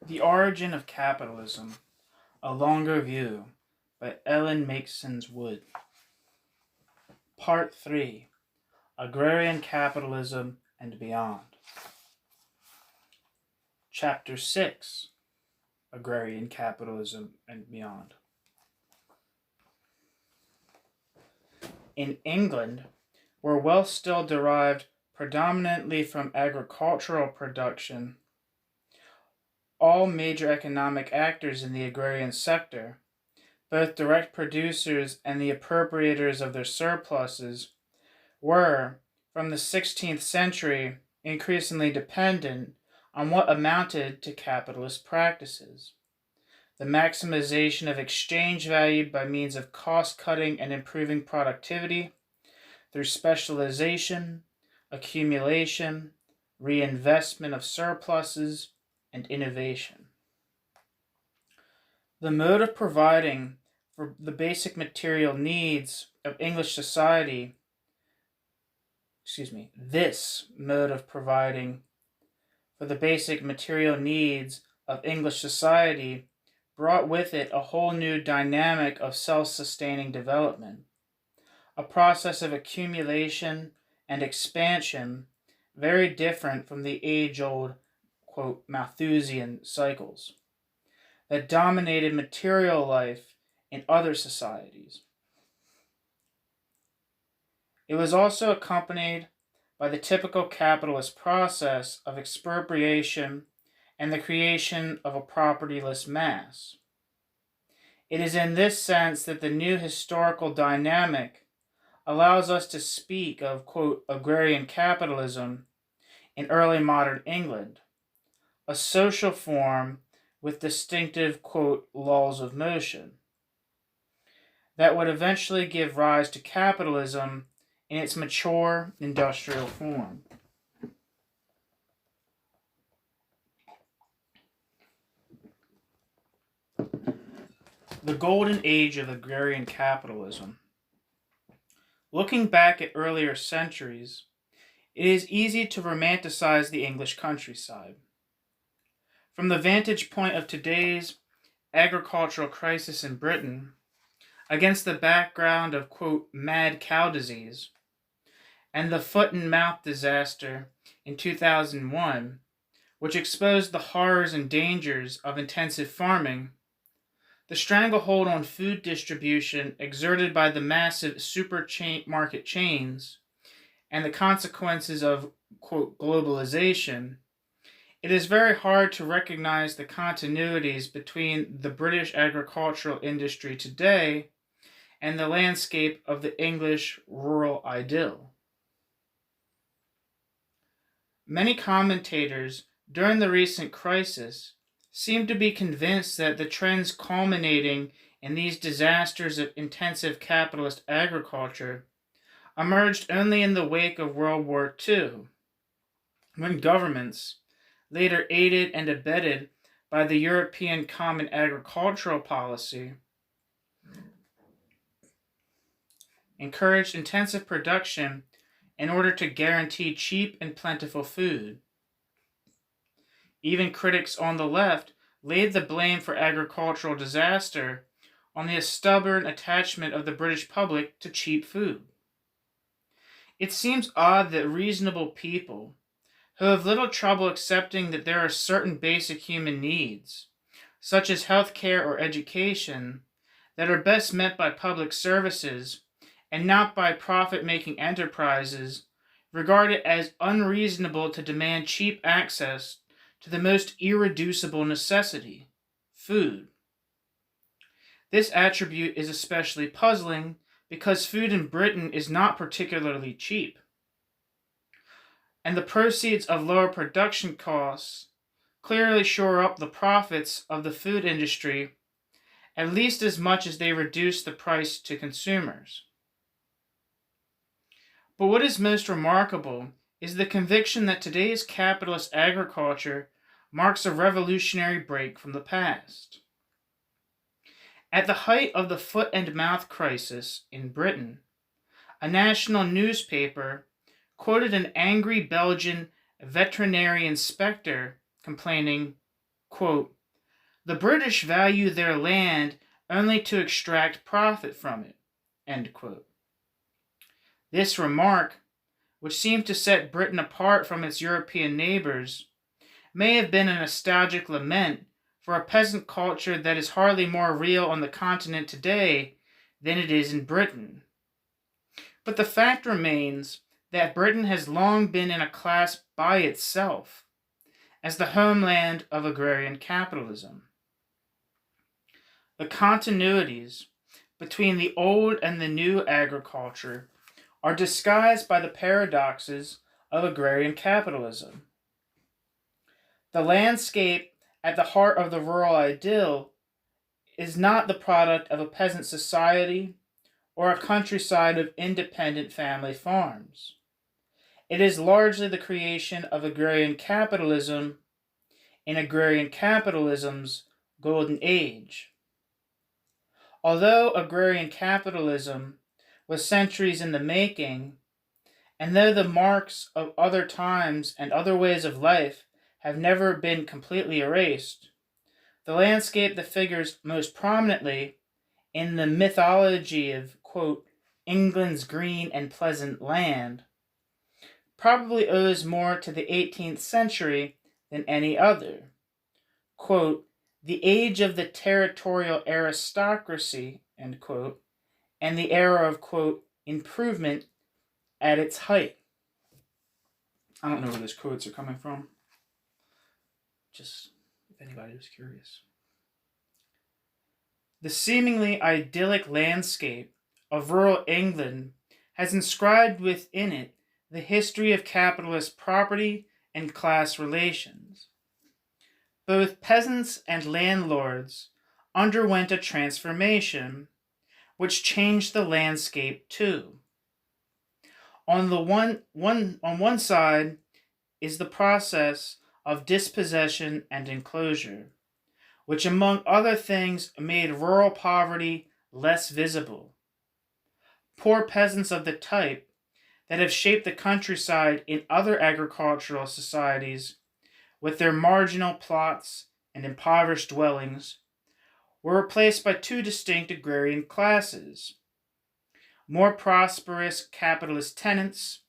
The Origin of Capitalism, A Longer View by Ellen Meiksins Wood. Part 3, Agrarian Capitalism and Beyond. Chapter 6, Agrarian Capitalism and Beyond. In England, where wealth still derived predominantly from agricultural production, all major economic actors in the agrarian sector, both direct producers and the appropriators of their surpluses, were, from the 16th century, increasingly dependent on what amounted to capitalist practices. The maximization of exchange value by means of cost-cutting and improving productivity through specialization, accumulation, reinvestment of surpluses, and innovation. The mode of providing for the basic material needs of English society, this mode of providing for the basic material needs of English society brought with it a whole new dynamic of self-sustaining development, a process of accumulation and expansion very different from the age-old, quote, Malthusian cycles that dominated material life in other societies. It was also accompanied by the typical capitalist process of expropriation and the creation of a propertyless mass. It is in this sense that the new historical dynamic allows us to speak of, quote, agrarian capitalism in early modern England, a social form with distinctive, quote, laws of motion, that would eventually give rise to capitalism in its mature industrial form. The golden age of agrarian capitalism. Looking back at earlier centuries, it is easy to romanticize the English countryside. From the vantage point of today's agricultural crisis in Britain, against the background of, quote, mad cow disease, and the foot and mouth disaster in 2001, which exposed the horrors and dangers of intensive farming, the stranglehold on food distribution exerted by the massive supermarket chains, and the consequences of, quote, globalization, it is very hard to recognize the continuities between the British agricultural industry today and the landscape of the English rural idyll. Many commentators during the recent crisis seem to be convinced that the trends culminating in these disasters of intensive capitalist agriculture emerged only in the wake of World War II, when governments, later aided and abetted by the European Common Agricultural Policy, encouraged intensive production in order to guarantee cheap and plentiful food. Even critics on the left laid the blame for agricultural disaster on the stubborn attachment of the British public to cheap food. It seems odd that reasonable people, who have little trouble accepting that there are certain basic human needs, such as health care or education, that are best met by public services and not by profit-making enterprises, regard it as unreasonable to demand cheap access to the most irreducible necessity, food. This attribute is especially puzzling because food in Britain is not particularly cheap, and the proceeds of lower production costs clearly shore up the profits of the food industry at least as much as they reduce the price to consumers. But what is most remarkable is the conviction that today's capitalist agriculture marks a revolutionary break from the past. At the height of the foot and mouth crisis in Britain, a national newspaper quoted an angry Belgian veterinary inspector complaining, quote, "The British value their land only to extract profit from it," end quote. This remark, which seemed to set Britain apart from its European neighbors, may have been a nostalgic lament for a peasant culture that is hardly more real on the continent today than it is in Britain. But the fact remains that Britain has long been in a class by itself, as the homeland of agrarian capitalism. The continuities between the old and the new agriculture are disguised by the paradoxes of agrarian capitalism. The landscape at the heart of the rural idyll is not the product of a peasant society or a countryside of independent family farms. It is largely the creation of agrarian capitalism in agrarian capitalism's golden age. Although agrarian capitalism was centuries in the making, and though the marks of other times and other ways of life have never been completely erased, the landscape that figures most prominently in the mythology of, quote, England's green and pleasant land probably owes more to the 18th century than any other. Quote, "The age of the territorial aristocracy," end quote, and the era of, quote, "improvement at its height." I don't know where those quotes are coming from. Just if anybody was curious. The seemingly idyllic landscape of rural England has inscribed within it the history of capitalist property and class relations. Both peasants and landlords underwent a transformation which changed the landscape too. On one side is the process of dispossession and enclosure, which among other things made rural poverty less visible. Poor peasants of the type that have shaped the countryside in other agricultural societies, with their marginal plots and impoverished dwellings, were replaced by two distinct agrarian classes: more prosperous capitalist tenants,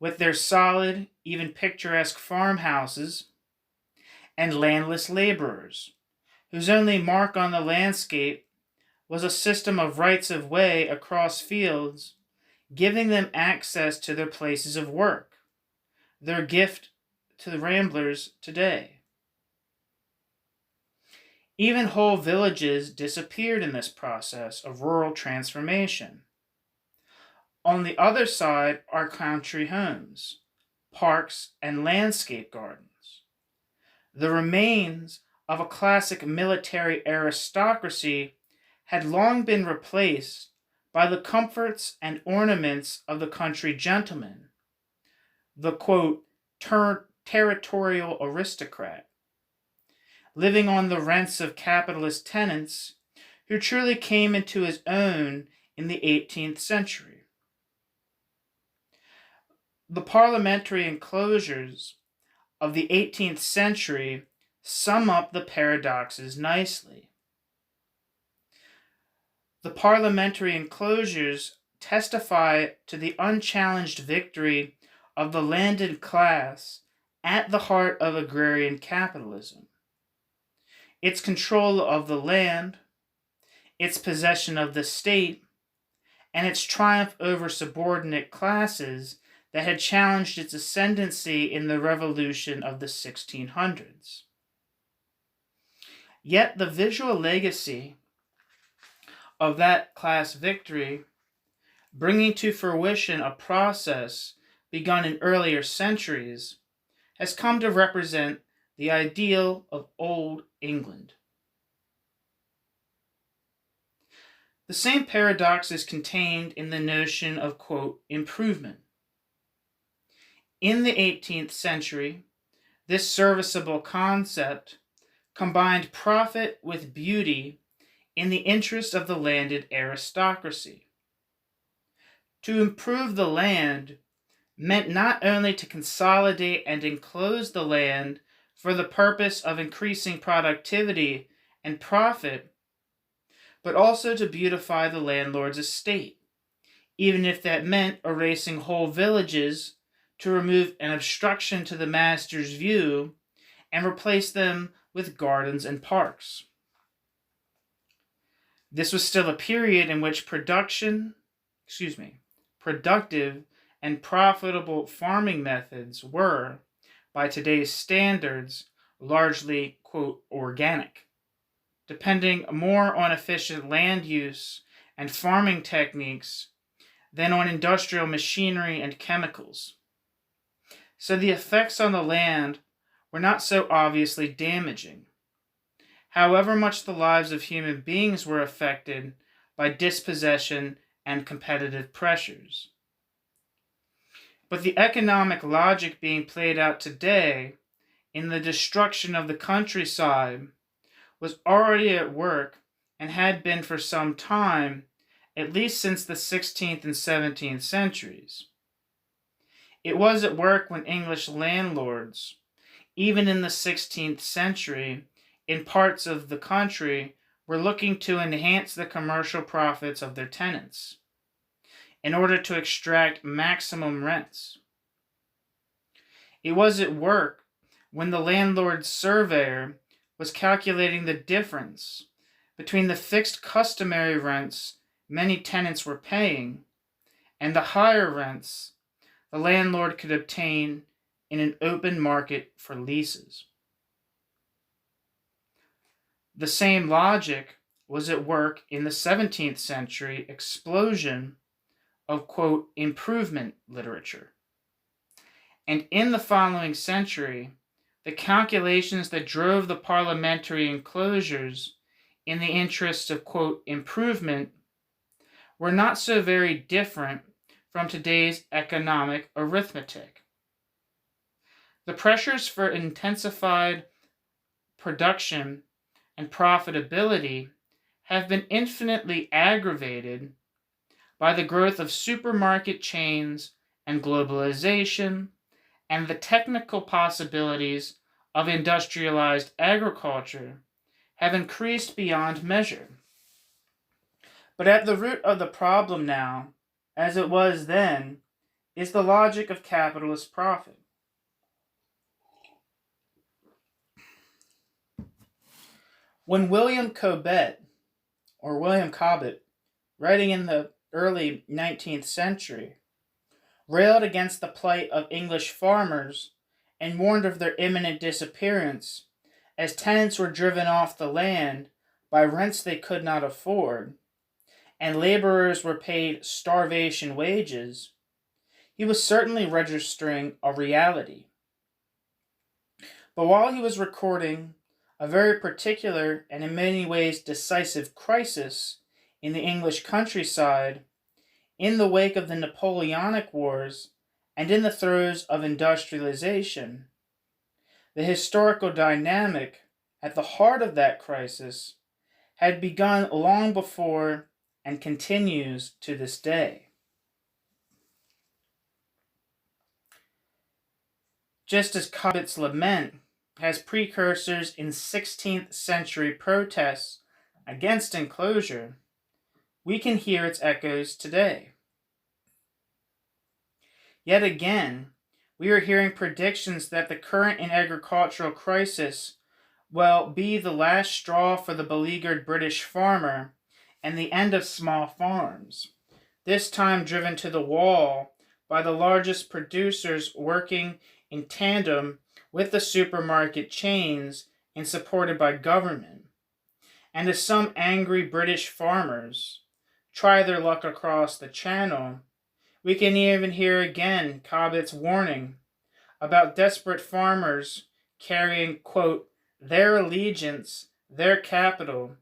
with their solid, even picturesque farmhouses, and landless laborers, whose only mark on the landscape was a system of rights of way across fields, giving them access to their places of work, their gift to the ramblers today. Even whole villages disappeared in this process of rural transformation. On the other side are country homes, parks, and landscape gardens, the remains of a classic military aristocracy had long been replaced by the comforts and ornaments of the country gentleman, the, quote, territorial aristocrat, living on the rents of capitalist tenants who truly came into his own in the 18th century. The parliamentary enclosures of the 18th century sum up the paradoxes nicely. The parliamentary enclosures testify to the unchallenged victory of the landed class at the heart of agrarian capitalism. Its control of the land, its possession of the state, and its triumph over subordinate classes that had challenged its ascendancy in the revolution of the 1600s. Yet the visual legacy of that class victory, bringing to fruition a process begun in earlier centuries, has come to represent the ideal of old England. The same paradox is contained in the notion of, quote, improvement. In the 18th century, this serviceable concept combined profit with beauty in the interest of the landed aristocracy. To improve the land meant not only to consolidate and enclose the land for the purpose of increasing productivity and profit, but also to beautify the landlord's estate, even if that meant erasing whole villages to remove an obstruction to the master's view and replace them with gardens and parks. This was still a period in which productive and profitable farming methods were, by today's standards, largely, quote, organic, depending more on efficient land use and farming techniques than on industrial machinery and chemicals. So the effects on the land were not so obviously damaging. However much the lives of human beings were affected by dispossession and competitive pressures. But the economic logic being played out today in the destruction of the countryside was already at work and had been for some time, at least since the 16th and 17th centuries. It was at work when English landlords, even in the 16th century, in parts of the country, were looking to enhance the commercial profits of their tenants in order to extract maximum rents. It was at work when the landlord's surveyor was calculating the difference between the fixed customary rents many tenants were paying and the higher rents the landlord could obtain in an open market for leases. The same logic was at work in the 17th century explosion of, quote, improvement literature. And in the following century, the calculations that drove the Parliamentary Enclosures in the interests of, quote, improvement were not so very different from today's economic arithmetic. The pressures for intensified production and profitability have been infinitely aggravated by the growth of supermarket chains and globalization and the technical possibilities of industrialized agriculture have increased beyond measure. But at the root of the problem now, as it was then, is the logic of capitalist profit. When William Cobbett, writing in the early 19th century, railed against the plight of English farmers and warned of their imminent disappearance as tenants were driven off the land by rents they could not afford, and laborers were paid starvation wages, he was certainly registering a reality. But while he was recording a very particular and in many ways decisive crisis in the English countryside, in the wake of the Napoleonic Wars and in the throes of industrialization, the historical dynamic at the heart of that crisis had begun long before and continues to this day. Just as Cobbett's lament has precursors in 16th century protests against enclosure, we can hear its echoes today. Yet again, we are hearing predictions that the current agricultural crisis will be the last straw for the beleaguered British farmer and the end of small farms, this time driven to the wall by the largest producers working in tandem with the supermarket chains and supported by government. And as some angry British farmers try their luck across the channel, we can even hear again Cobbett's warning about desperate farmers carrying, quote, their allegiance, their capital,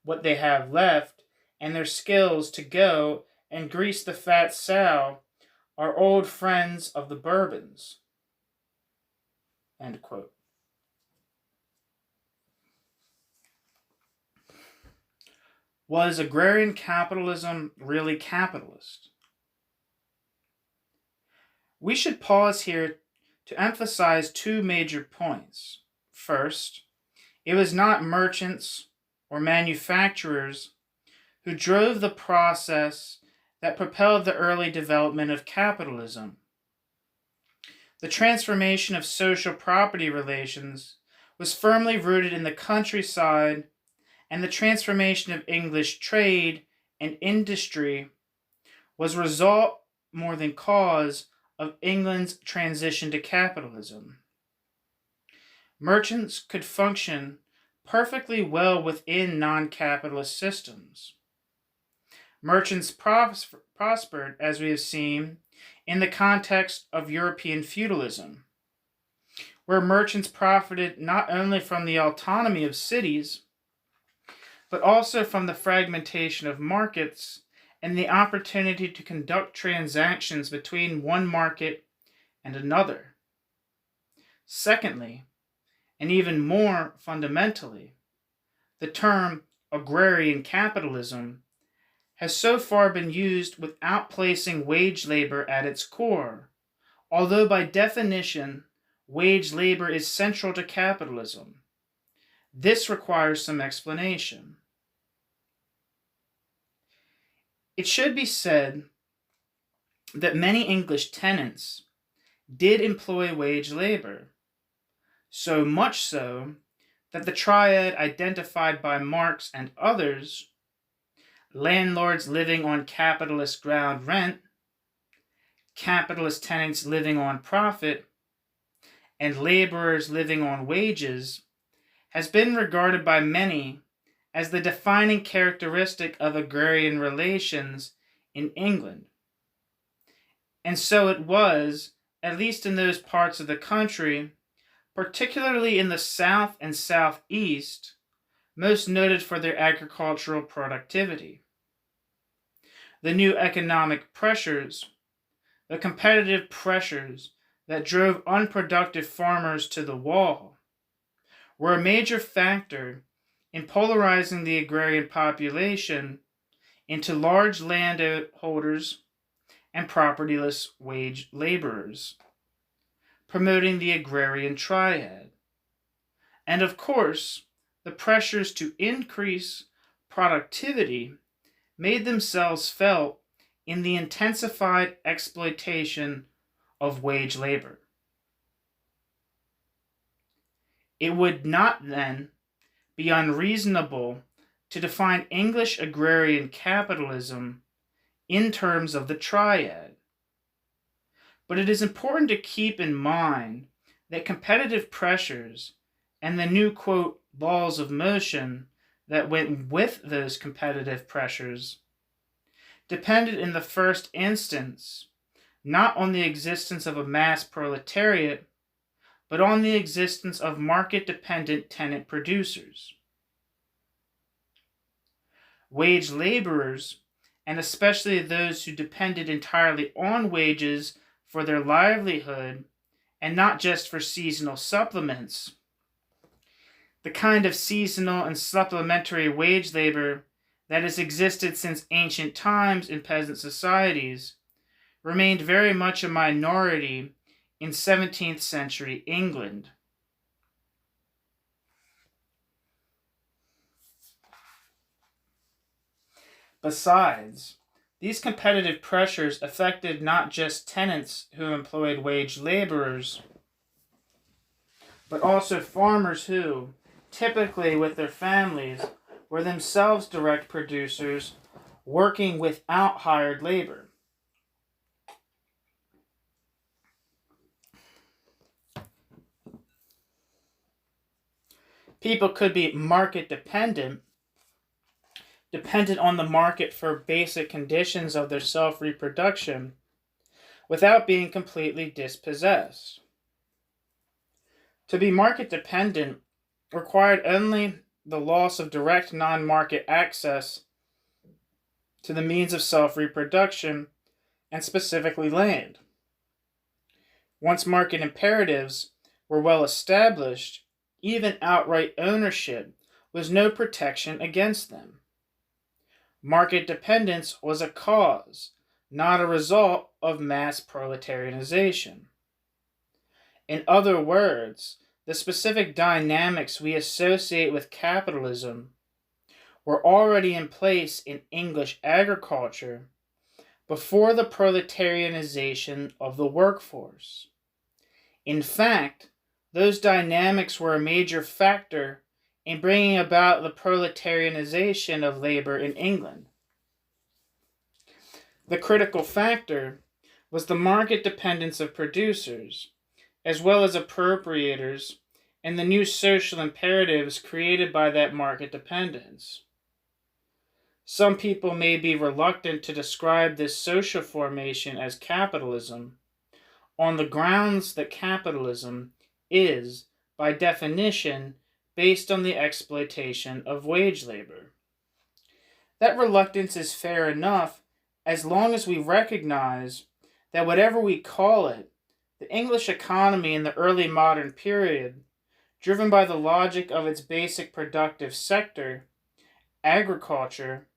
what they have left, and their skills to go and grease the fat sow, are old friends of the Bourbons. End quote. Was agrarian capitalism really capitalist? We should pause here to emphasize two major points. First, it was not merchants or manufacturers who drove the process that propelled the early development of capitalism. The transformation of social property relations was firmly rooted in the countryside, and the transformation of English trade and industry was result more than cause of England's transition to capitalism. Merchants could function perfectly well within non-capitalist systems. Merchants prospered, as we have seen, in the context of European feudalism, where merchants profited not only from the autonomy of cities, but also from the fragmentation of markets and the opportunity to conduct transactions between one market and another. Secondly, and even more fundamentally, the term agrarian capitalism has so far been used without placing wage labor at its core, although by definition, wage labor is central to capitalism. This requires some explanation. It should be said that many English tenants did employ wage labor, so much so that the triad identified by Marx and others, landlords living on capitalist ground rent, capitalist tenants living on profit, and laborers living on wages, has been regarded by many as the defining characteristic of agrarian relations in England. And so it was, at least in those parts of the country, particularly in the south and southeast, most noted for their agricultural productivity. The new economic pressures, the competitive pressures that drove unproductive farmers to the wall, were a major factor in polarizing the agrarian population into large landholders and propertyless wage laborers, promoting the agrarian triad. And of course, the pressures to increase productivity made themselves felt in the intensified exploitation of wage labor. It would not then be unreasonable to define English agrarian capitalism in terms of the triad. But it is important to keep in mind that competitive pressures and the new, quote, laws of motion that went with those competitive pressures depended in the first instance not on the existence of a mass proletariat, but on the existence of market-dependent tenant producers. Wage laborers, and especially those who depended entirely on wages for their livelihood and not just for seasonal supplements, the kind of seasonal and supplementary wage labor that has existed since ancient times in peasant societies, remained very much a minority in 17th century England. Besides, these competitive pressures affected not just tenants who employed wage laborers, but also farmers who, typically with their families, were themselves direct producers working without hired labor. People could be market dependent on the market for basic conditions of their self-reproduction, without being completely dispossessed. To be market dependent required only the loss of direct non-market access to the means of self-reproduction, and specifically land. Once market imperatives were well established, even outright ownership was no protection against them. Market dependence was a cause, not a result of mass proletarianization. In other words, the specific dynamics we associate with capitalism were already in place in English agriculture before the proletarianization of the workforce. In fact, those dynamics were a major factor in bringing about the proletarianization of labor in England. The critical factor was the market dependence of producers, as well as appropriators, and the new social imperatives created by that market dependence. Some people may be reluctant to describe this social formation as capitalism, on the grounds that capitalism is, by definition, based on the exploitation of wage labor. That reluctance is fair enough as long as we recognize that whatever we call it, the English economy in the early modern period, driven by the logic of its basic productive sector, agriculture,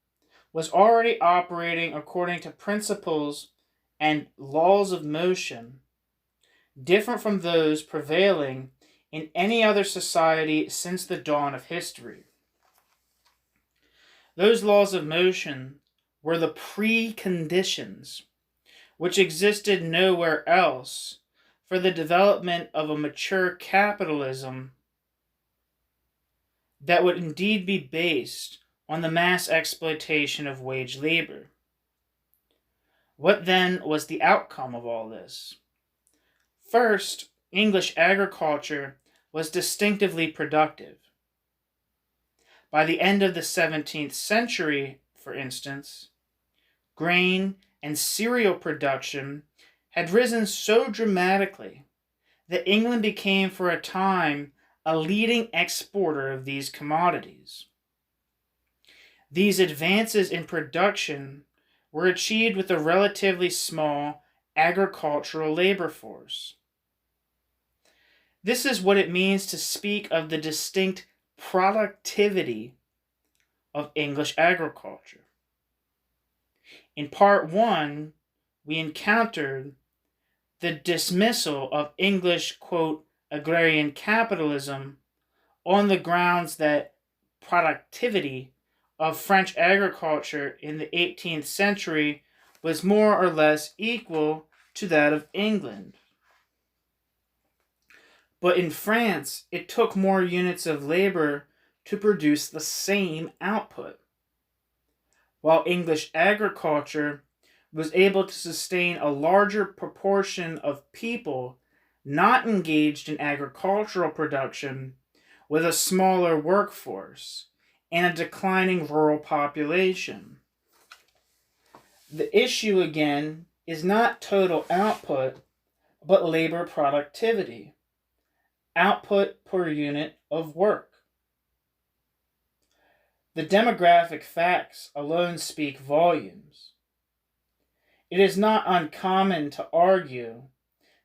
was already operating according to principles and laws of motion different from those prevailing in any other society since the dawn of history. Those laws of motion were the preconditions which existed nowhere else for the development of a mature capitalism that would indeed be based on the mass exploitation of wage labor. What then was the outcome of all this? First, English agriculture was distinctively productive. By the end of the 17th century, for instance, grain and cereal production had risen so dramatically that England became for a time a leading exporter of these commodities. These advances in production were achieved with a relatively small agricultural labor force. This is what it means to speak of the distinct productivity of English agriculture. In part 1, we encountered the dismissal of English, quote, agrarian capitalism on the grounds that productivity of French agriculture in the 18th century was more or less equal to that of England. But in France, it took more units of labor to produce the same output, while English agriculture was able to sustain a larger proportion of people not engaged in agricultural production with a smaller workforce and a declining rural population. The issue, again, is not total output, but labor productivity, output per unit of work. The demographic facts alone speak volumes. It is not uncommon to argue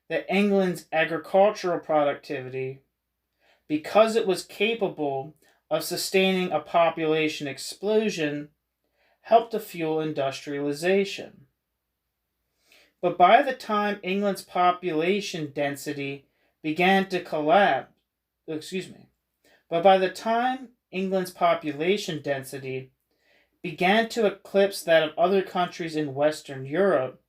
that England's agricultural productivity, because it was capable of sustaining a population explosion, helped to fuel industrialization. But by the time England's population density began to collapse, but by the time England's population density began to eclipse that of other countries in Western Europe,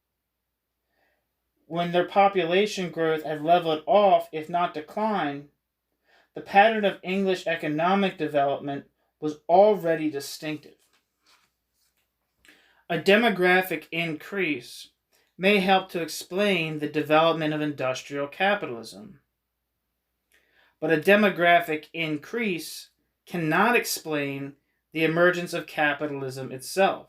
when their population growth had leveled off, if not declined, the pattern of English economic development was already distinctive. A demographic increase may help to explain the development of industrial capitalism. But a demographic increase cannot explain the emergence of capitalism itself.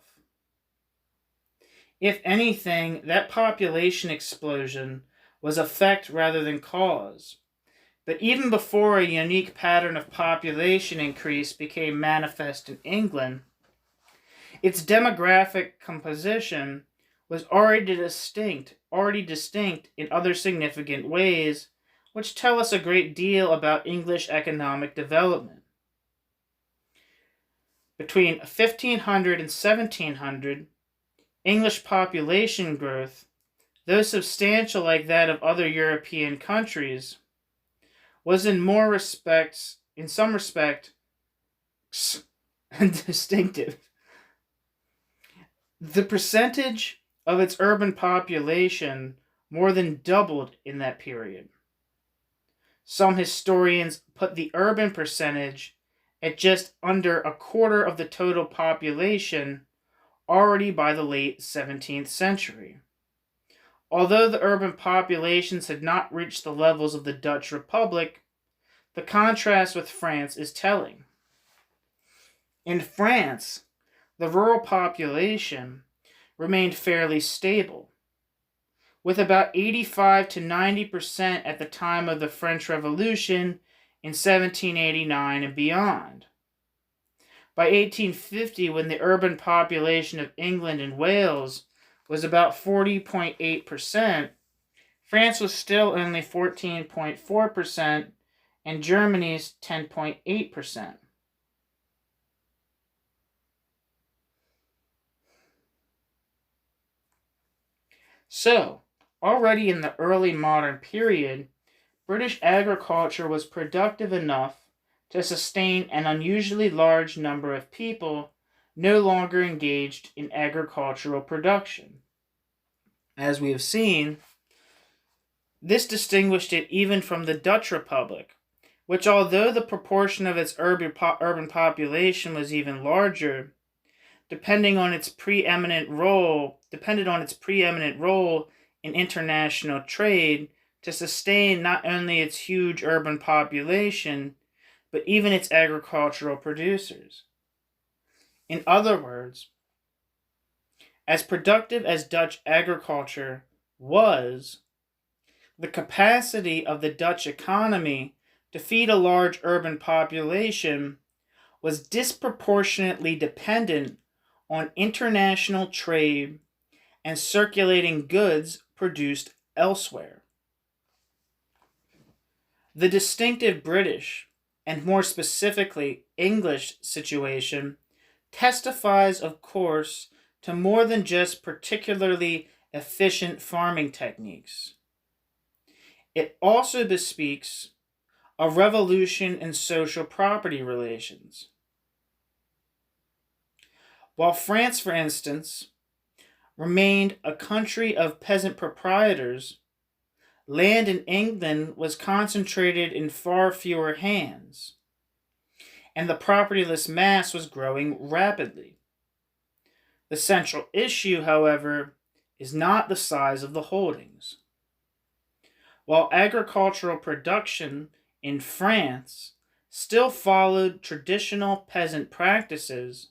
If anything, that population explosion was effect rather than cause. But even before a unique pattern of population increase became manifest in England, its demographic composition was already distinct in other significant ways, which tell us a great deal about English economic development. Between 1500 and 1700, English population growth, though substantial like that of other European countries, was in some respects, distinctive. The percentage of its urban population more than doubled in that period. Some historians put the urban percentage at just under a quarter of the total population already by the late 17th century. Although the urban populations had not reached the levels of the Dutch Republic, the contrast with France is telling. In France, the rural population remained fairly stable, with about 85 to 90% at the time of the French Revolution in 1789 and beyond. By 1850, when the urban population of England and Wales was about 40.8%, France was still only 14.4%, and Germany's 10.8%. So, already in the early modern period, British agriculture was productive enough to sustain an unusually large number of people no longer engaged in agricultural production. As we have seen, this distinguished it even from the Dutch Republic, which, although the proportion of its urban population was even larger, depended on its preeminent role in international trade to sustain not only its huge urban population, but even its agricultural producers. In other words, as productive as Dutch agriculture was, the capacity of the Dutch economy to feed a large urban population was disproportionately dependent on international trade and circulating goods produced elsewhere. The distinctive British, and more specifically English, situation testifies, of course, to more than just particularly efficient farming techniques. It also bespeaks a revolution in social property relations. While France, for instance, remained a country of peasant proprietors, land in England was concentrated in far fewer hands, and the propertyless mass was growing rapidly. The central issue, however, is not the size of the holdings. While agricultural production in France still followed traditional peasant practices,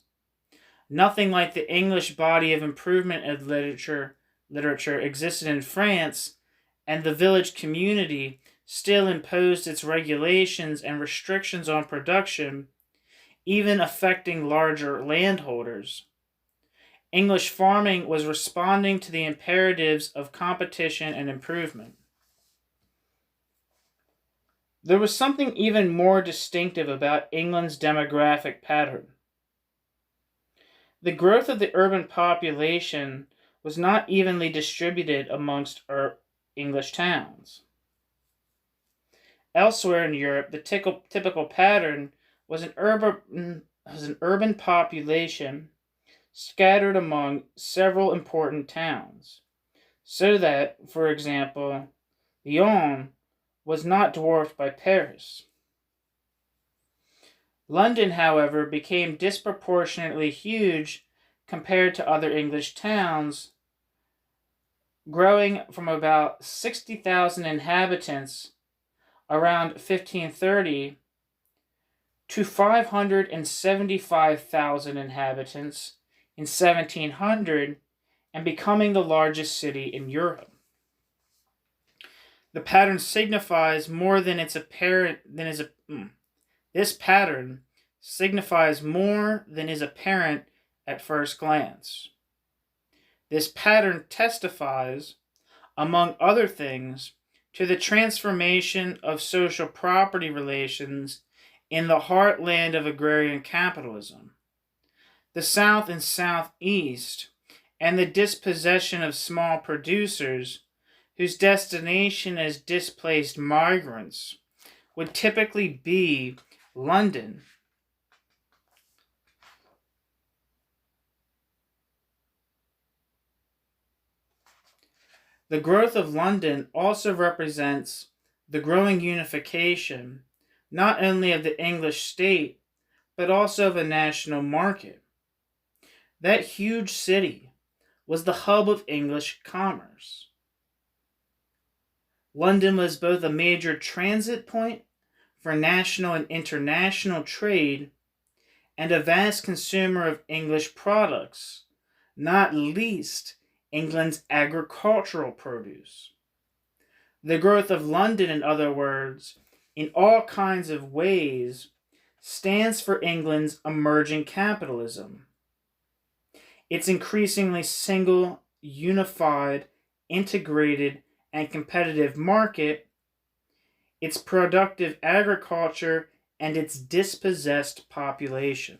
nothing like the English body of improvement of literature existed in France, and the village community still imposed its regulations and restrictions on production, even affecting larger landholders. English farming was responding to the imperatives of competition and improvement. There was something even more distinctive about England's demographic pattern. The growth of the urban population was not evenly distributed amongst English towns. Elsewhere in Europe, the typical pattern was an urban population scattered among several important towns, so that, for example, Lyon was not dwarfed by Paris. London, however, became disproportionately huge compared to other English towns, growing from about 60,000 inhabitants around 1530 to 575,000 inhabitants in 1700, and becoming the largest city in Europe. The pattern signifies more than its apparent This pattern signifies more than is apparent at first glance. This pattern testifies, among other things, to the transformation of social property relations in the heartland of agrarian capitalism. The South and Southeast, and the dispossession of small producers, whose destination as displaced migrants would typically be London. The growth of London also represents the growing unification not only of the English state, but also of a national market. That huge city was the hub of English commerce. London was both a major transit point for national and international trade and a vast consumer of English products, not least England's agricultural produce. The growth of London, in other words, in all kinds of ways, stands for England's emerging capitalism. Its increasingly single, unified, integrated, and competitive market, its productive agriculture, and its dispossessed population.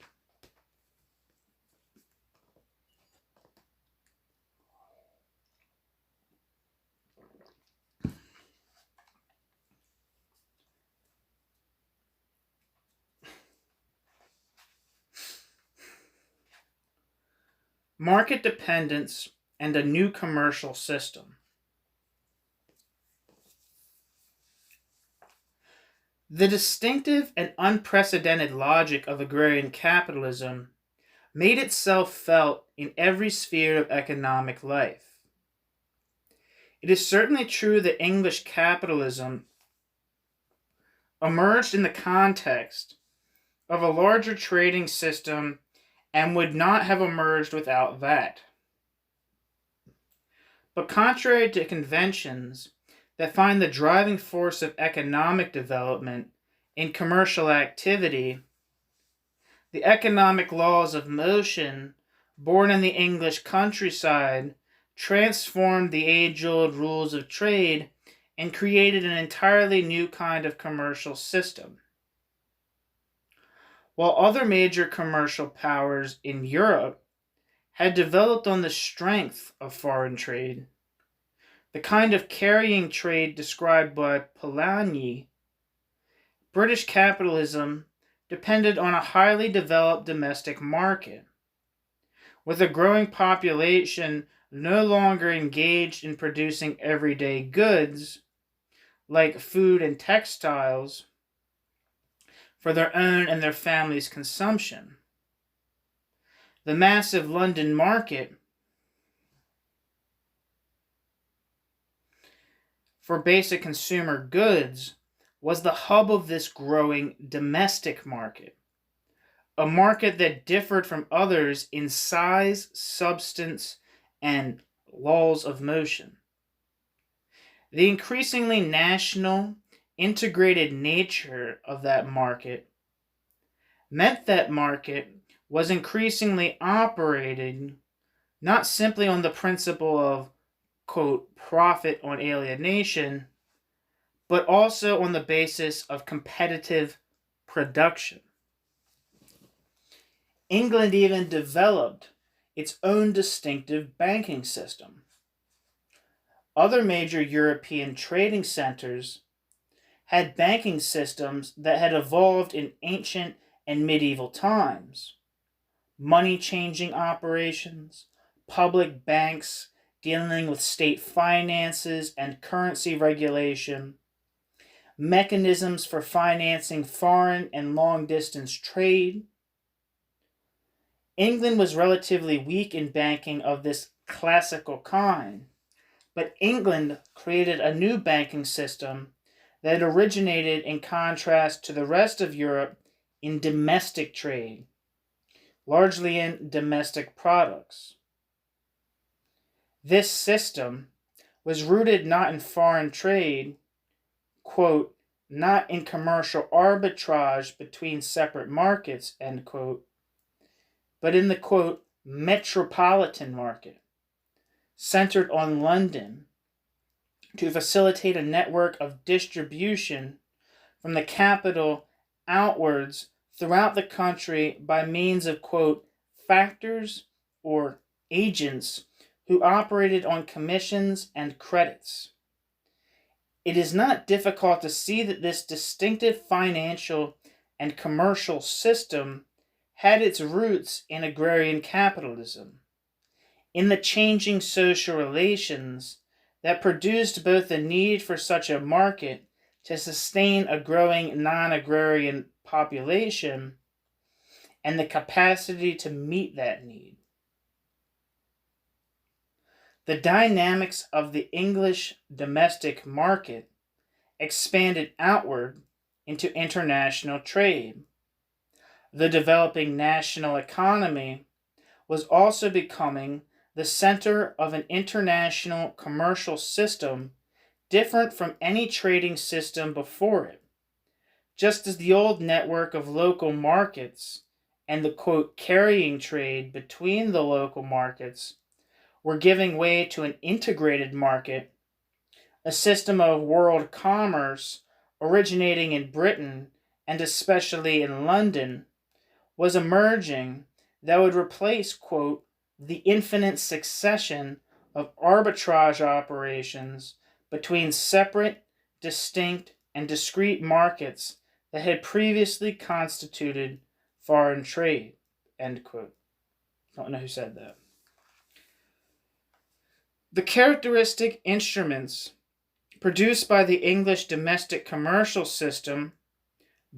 Market dependence and a new commercial system. The distinctive and unprecedented logic of agrarian capitalism made itself felt in every sphere of economic life. It is certainly true that English capitalism emerged in the context of a larger trading system and would not have emerged without that. But contrary to conventions that find the driving force of economic development in commercial activity, the economic laws of motion, born in the English countryside, transformed the age-old rules of trade and created an entirely new kind of commercial system. While other major commercial powers in Europe had developed on the strength of foreign trade, the kind of carrying trade described by Polanyi, British capitalism depended on a highly developed domestic market. With a growing population no longer engaged in producing everyday goods, like food and textiles, for their own and their families' consumption. The massive London market for basic consumer goods was the hub of this growing domestic market, a market that differed from others in size, substance, and laws of motion. The increasingly national, integrated nature of that market meant that market was increasingly operating not simply on the principle of, quote, profit on alienation, but also on the basis of competitive production. England even developed its own distinctive banking system. Other major European trading centers had banking systems that had evolved in ancient and medieval times. Money changing operations, public banks dealing with state finances and currency regulation, mechanisms for financing foreign and long distance trade. England was relatively weak in banking of this classical kind, but England created a new banking system that originated in contrast to the rest of Europe in domestic trade, largely in domestic products. This system was rooted not in foreign trade, quote, not in commercial arbitrage between separate markets, end quote, but in the, quote, metropolitan market, centered on London, to facilitate a network of distribution from the capital outwards throughout the country by means of, quote, factors or agents who operated on commissions and credits. It is not difficult to see that this distinctive financial and commercial system had its roots in agrarian capitalism, in the changing social relations that produced both the need for such a market to sustain a growing non-agrarian population and the capacity to meet that need. The dynamics of the English domestic market expanded outward into international trade. The developing national economy was also becoming the center of an international commercial system different from any trading system before it, just as the old network of local markets and the quote carrying trade between the local markets were giving way to an integrated market, a system of world commerce originating in Britain and especially in London, was emerging that would replace, quote, the infinite succession of arbitrage operations between separate, distinct, and discrete markets that had previously constituted foreign trade, end quote. I don't know who said that. The characteristic instruments produced by the English domestic commercial system,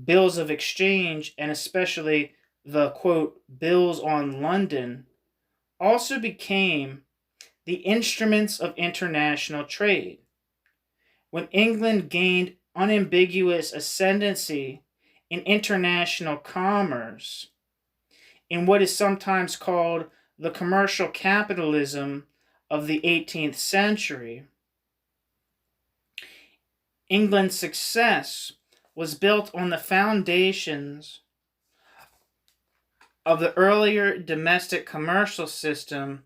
bills of exchange, and especially the, quote, bills on London, also became the instruments of international trade. When England gained unambiguous ascendancy in international commerce, in what is sometimes called the commercial capitalism of the 18th century, England's success was built on the foundations of the earlier domestic commercial system,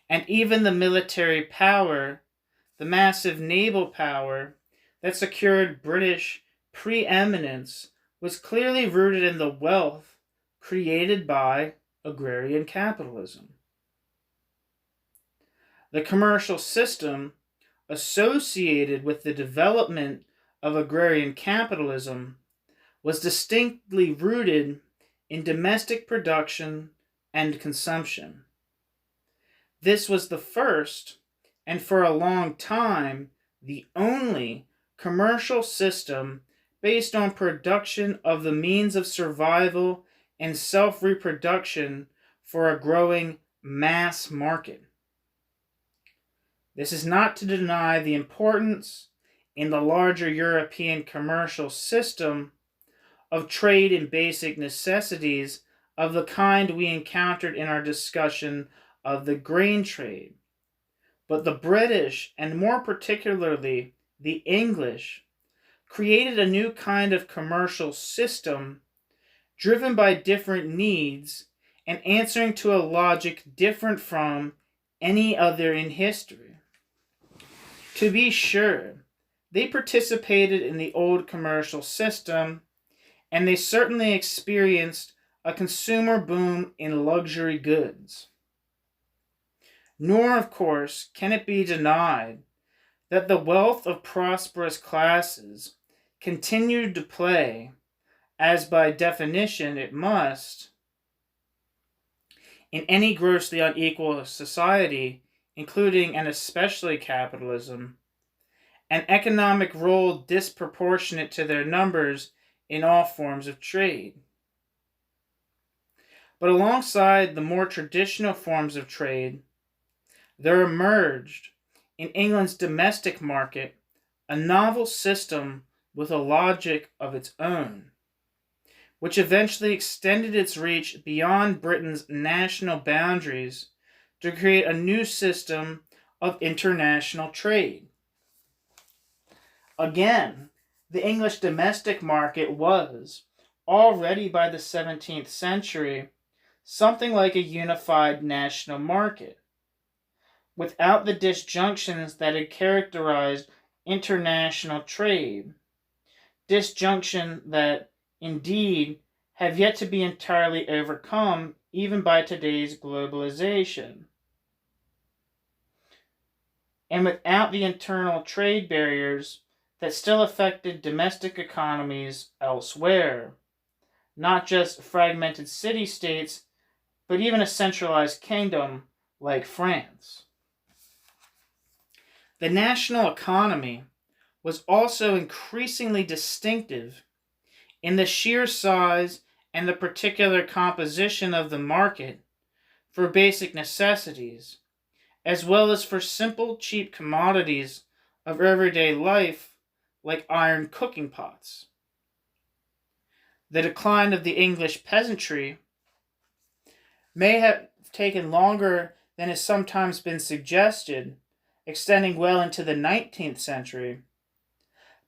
and even the military power, the massive naval power that secured British preeminence, was clearly rooted in the wealth created by agrarian capitalism. The commercial system associated with the development of agrarian capitalism was distinctly rooted in domestic production and consumption. This was the first, and for a long time, the only commercial system based on production of the means of survival and self-reproduction for a growing mass market. This is not to deny the importance in the larger European commercial system of trade in basic necessities of the kind we encountered in our discussion of the grain trade. But the British, and more particularly the English, created a new kind of commercial system driven by different needs and answering to a logic different from any other in history. To be sure, they participated in the old commercial system, and they certainly experienced a consumer boom in luxury goods. Nor, of course, can it be denied that the wealth of prosperous classes continued to play, as by definition it must, in any grossly unequal society, including and especially capitalism, an economic role disproportionate to their numbers in all forms of trade. But alongside the more traditional forms of trade, there emerged, in England's domestic market, a novel system with a logic of its own, which eventually extended its reach beyond Britain's national boundaries to create a new system of international trade. Again, the English domestic market was, already by the 17th century, something like a unified national market, without the disjunctions that had characterized international trade, disjunction that, indeed, have yet to be entirely overcome even by today's globalization. And without the internal trade barriers that still affected domestic economies elsewhere, not just fragmented city-states, but even a centralized kingdom like France. The national economy was also increasingly distinctive in the sheer size and the particular composition of the market for basic necessities, as well as for simple, cheap commodities of everyday life like iron cooking pots. The decline of the English peasantry may have taken longer than has sometimes been suggested, extending well into the 19th century.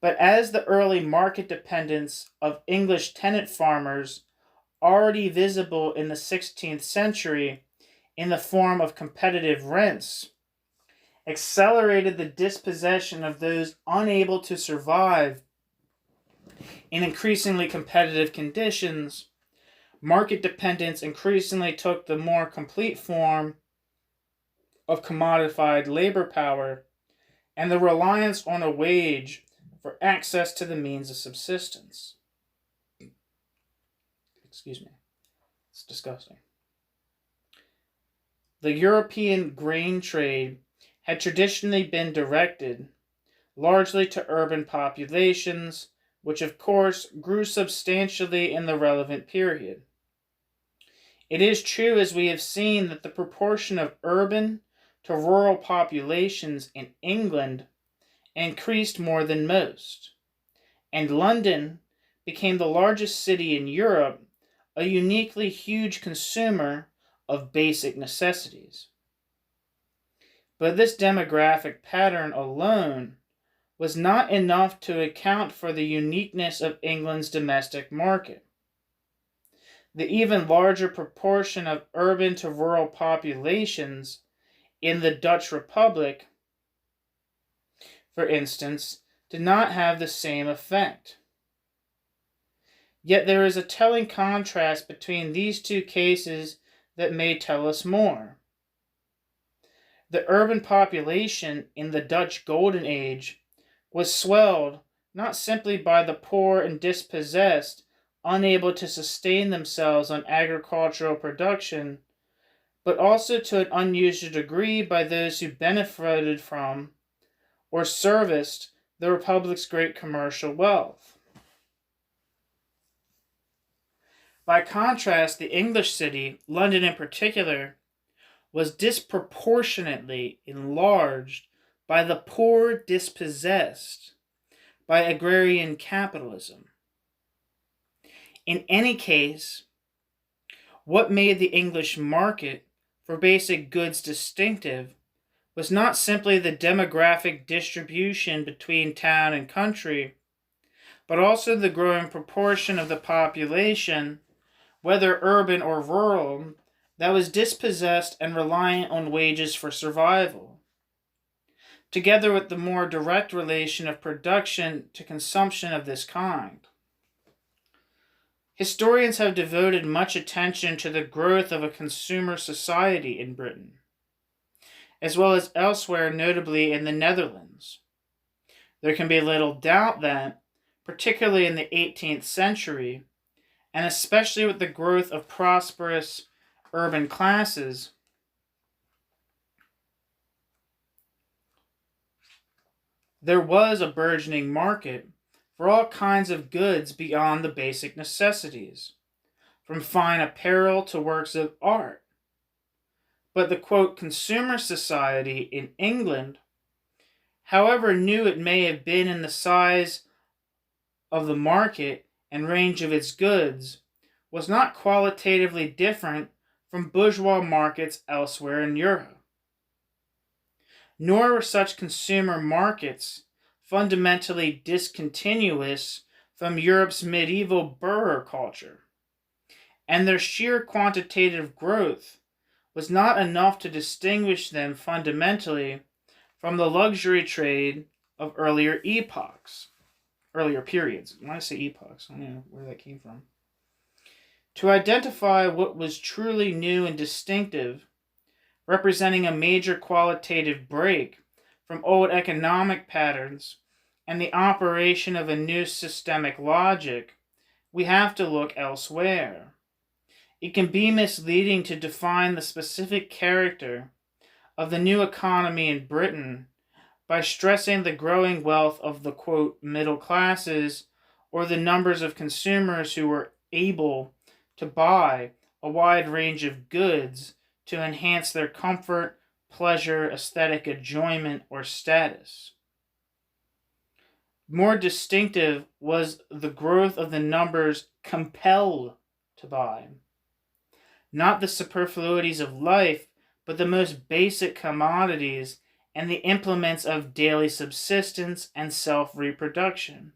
But as the early market dependence of English tenant farmers, already visible in the 16th century in the form of competitive rents, accelerated the dispossession of those unable to survive in increasingly competitive conditions, market dependence increasingly took the more complete form of commodified labor power and the reliance on a wage for access to the means of subsistence. Excuse me. It's disgusting. The European grain trade had traditionally been directed largely to urban populations, which of course grew substantially in the relevant period. It is true, as we have seen, that the proportion of urban to rural populations in England increased more than most, and London became the largest city in Europe, a uniquely huge consumer of basic necessities. But this demographic pattern alone was not enough to account for the uniqueness of England's domestic market. The even larger proportion of urban to rural populations in the Dutch Republic, for instance, did not have the same effect. Yet there is a telling contrast between these two cases that may tell us more. The urban population in the Dutch Golden Age was swelled not simply by the poor and dispossessed, unable to sustain themselves on agricultural production, but also to an unusual degree by those who benefited from or serviced the Republic's great commercial wealth. By contrast, the English city, London in particular, was disproportionately enlarged by the poor dispossessed, by agrarian capitalism. In any case, what made the English market for basic goods distinctive was not simply the demographic distribution between town and country, but also the growing proportion of the population, whether urban or rural, that was dispossessed and reliant on wages for survival, together with the more direct relation of production to consumption of this kind. Historians have devoted much attention to the growth of a consumer society in Britain, as well as elsewhere, notably in the Netherlands. There can be little doubt that, particularly in the 18th century, and especially with the growth of prosperous urban classes, there was a burgeoning market for all kinds of goods beyond the basic necessities, from fine apparel to works of art. But the, quote, consumer society in England, however new it may have been in the size of the market and range of its goods, was not qualitatively different from bourgeois markets elsewhere in Europe. Nor were such consumer markets fundamentally discontinuous from Europe's medieval bourgeois culture, and their sheer quantitative growth was not enough to distinguish them fundamentally from the luxury trade of earlier periods. When I say epochs, I don't know where that came from. To identify what was truly new and distinctive, representing a major qualitative break from old economic patterns, and the operation of a new systemic logic, we have to look elsewhere. It can be misleading to define the specific character of the new economy in Britain by stressing the growing wealth of the, quote, middle classes, or the numbers of consumers who were able to buy a wide range of goods to enhance their comfort, pleasure, aesthetic enjoyment, or status. More distinctive was the growth of the numbers compelled to buy. Not the superfluities of life, but the most basic commodities and the implements of daily subsistence and self-reproduction.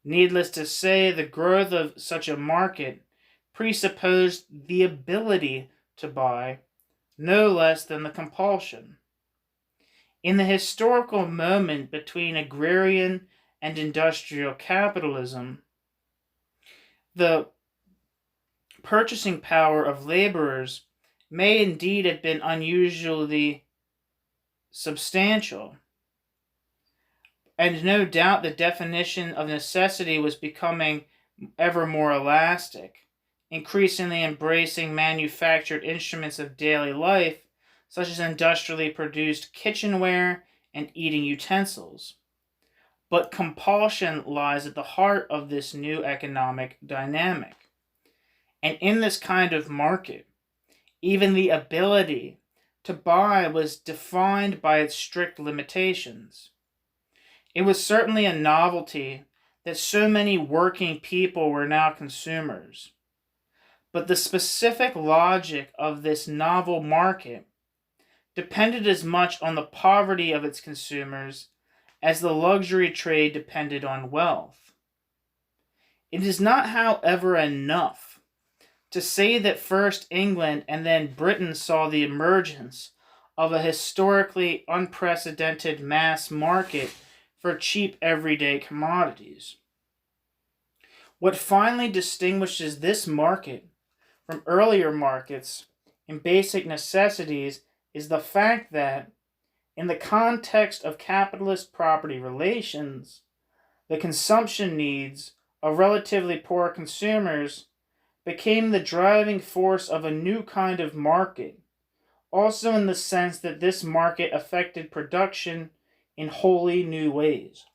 Needless to say, the growth of such a market presupposed the ability to buy, no less than the compulsion. In the historical moment between agrarian and industrial capitalism, the purchasing power of laborers may indeed have been unusually substantial, and no doubt the definition of necessity was becoming ever more elastic, increasingly embracing manufactured instruments of daily life, such as industrially produced kitchenware and eating utensils. But compulsion lies at the heart of this new economic dynamic. And in this kind of market, even the ability to buy was defined by its strict limitations. It was certainly a novelty that so many working people were now consumers. But the specific logic of this novel market depended as much on the poverty of its consumers as the luxury trade depended on wealth. It is not, however, enough to say that first England and then Britain saw the emergence of a historically unprecedented mass market for cheap everyday commodities. What finally distinguishes this market from earlier markets in basic necessities is the fact that, in the context of capitalist property relations, the consumption needs of relatively poor consumers became the driving force of a new kind of market, also in the sense that this market affected production in wholly new ways.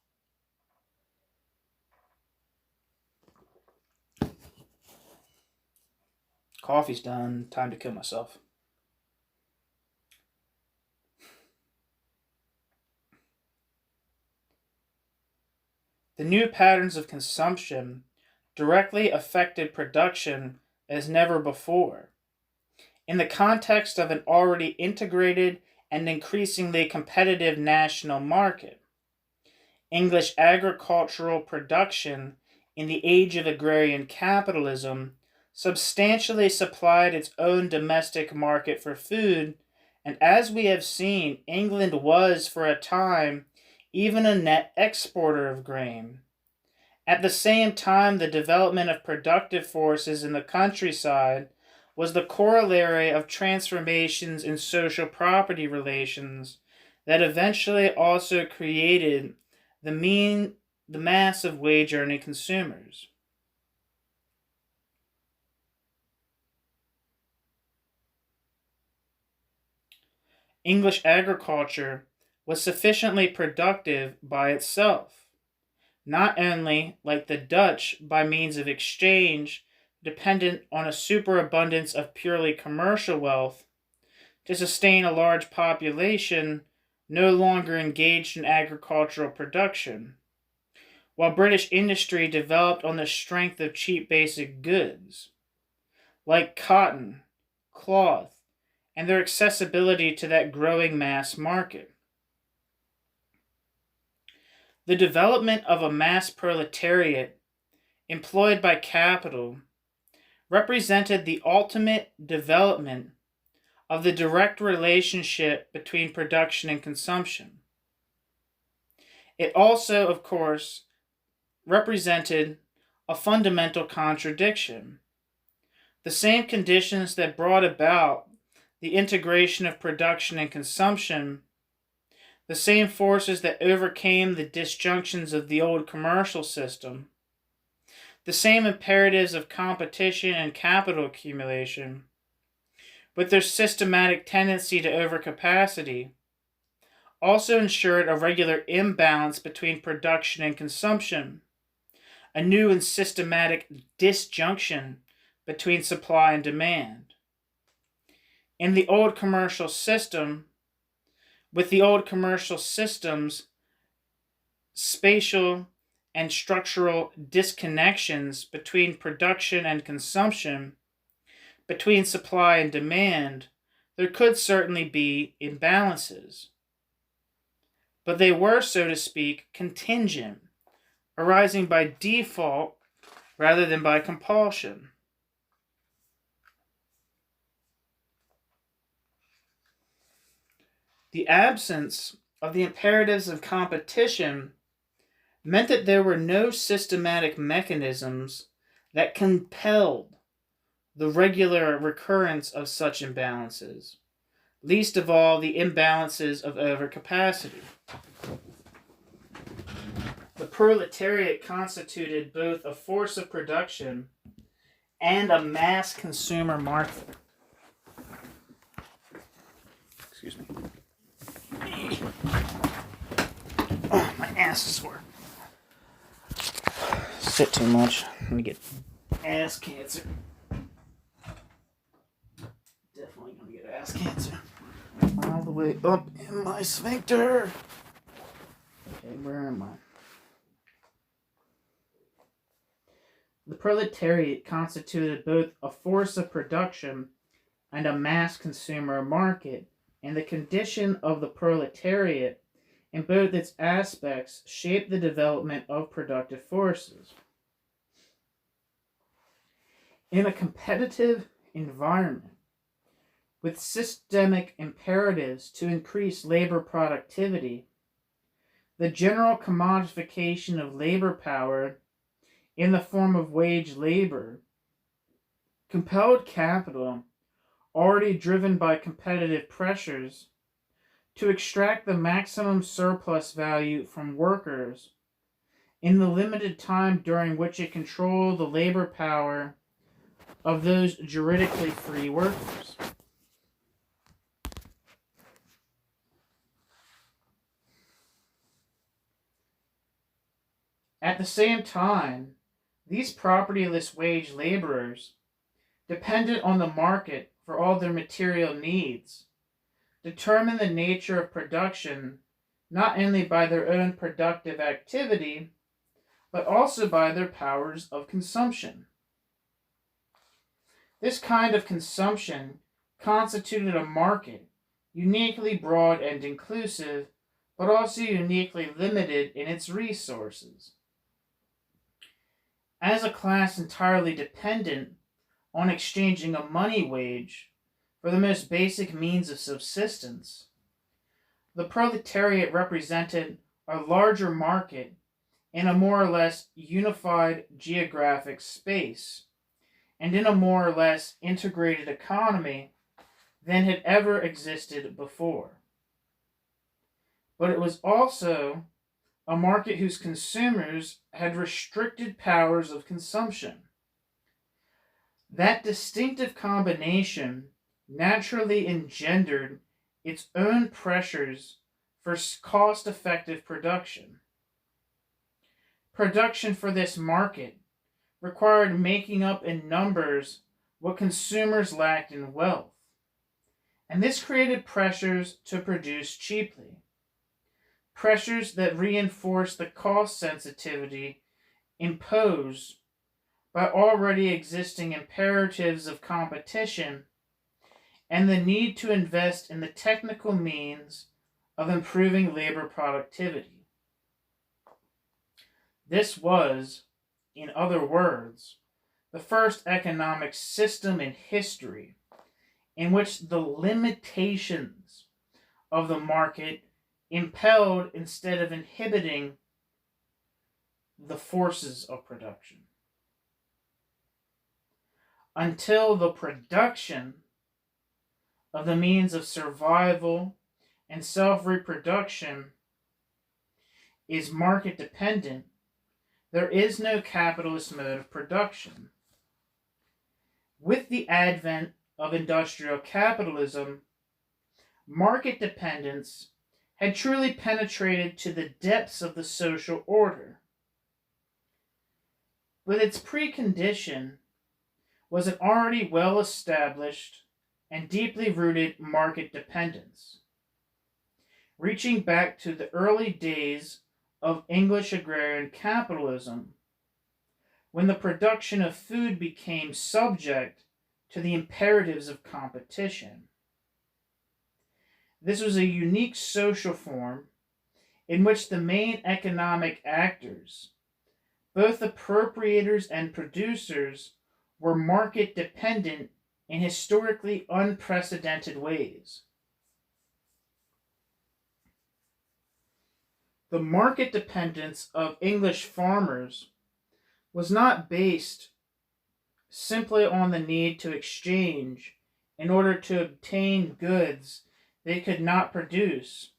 Coffee's done, time to kill myself. The new patterns of consumption directly affected production as never before. In the context of an already integrated and increasingly competitive national market, English agricultural production in the age of agrarian capitalism substantially supplied its own domestic market for food, and as we have seen, England was, for a time, even a net exporter of grain. At the same time, the development of productive forces in the countryside was the corollary of transformations in social property relations that eventually also created the mass of wage-earning consumers. English agriculture was sufficiently productive by itself, not only, like the Dutch, by means of exchange, dependent on a superabundance of purely commercial wealth, to sustain a large population no longer engaged in agricultural production, while British industry developed on the strength of cheap basic goods, like cotton, cloth, and their accessibility to that growing mass market. The development of a mass proletariat employed by capital represented the ultimate development of the direct relationship between production and consumption. It also, of course, represented a fundamental contradiction. The same conditions that brought about the integration of production and consumption, the same forces that overcame the disjunctions of the old commercial system, the same imperatives of competition and capital accumulation, with their systematic tendency to overcapacity, also ensured a regular imbalance between production and consumption, a new and systematic disjunction between supply and demand. In the old commercial system, with the old commercial system's spatial and structural disconnections between production and consumption, between supply and demand, there could certainly be imbalances. But they were, so to speak, contingent, arising by default rather than by compulsion. The absence of the imperatives of competition meant that there were no systematic mechanisms that compelled the regular recurrence of such imbalances, least of all the imbalances of overcapacity. The proletariat constituted both a force of production and a mass consumer market. Excuse me. Oh, my ass is sore. Sit too much. Let me get ass cancer. Definitely gonna get ass cancer. All the way up in my sphincter. Okay, where am I? The proletariat constituted both a force of production and a mass consumer market, and the condition of the proletariat in both its aspects shaped the development of productive forces. In a competitive environment, with systemic imperatives to increase labor productivity, the general commodification of labor power in the form of wage labor compelled capital, already driven by competitive pressures, to extract the maximum surplus value from workers in the limited time during which it controlled the labor power of those juridically free workers. At the same time, these propertyless wage laborers, dependent on the market for all their material needs, determine the nature of production not only by their own productive activity, but also by their powers of consumption. This kind of consumption constituted a market uniquely broad and inclusive, but also uniquely limited in its resources. As a class entirely dependent on exchanging a money wage for the most basic means of subsistence, the proletariat represented a larger market in a more or less unified geographic space, and in a more or less integrated economy than had ever existed before. But it was also a market whose consumers had restricted powers of consumption. That distinctive combination naturally engendered its own pressures for cost-effective production. Production for this market required making up in numbers what consumers lacked in wealth, and this created pressures to produce cheaply. Pressures that reinforce the cost sensitivity imposed by already existing imperatives of competition and the need to invest in the technical means of improving labor productivity. This was, in other words, the first economic system in history in which the limitations of the market impelled instead of inhibiting the forces of production. Until the production of the means of survival and self-reproduction is market dependent, there is no capitalist mode of production. With the advent of industrial capitalism, market dependence had truly penetrated to the depths of the social order. But its precondition was an already well-established and deeply rooted market dependence, reaching back to the early days of English agrarian capitalism, when the production of food became subject to the imperatives of competition. This was a unique social form in which the main economic actors, both appropriators and producers, were market dependent in historically unprecedented ways. The market dependence of English farmers was not based simply on the need to exchange in order to obtain goods they could not produce,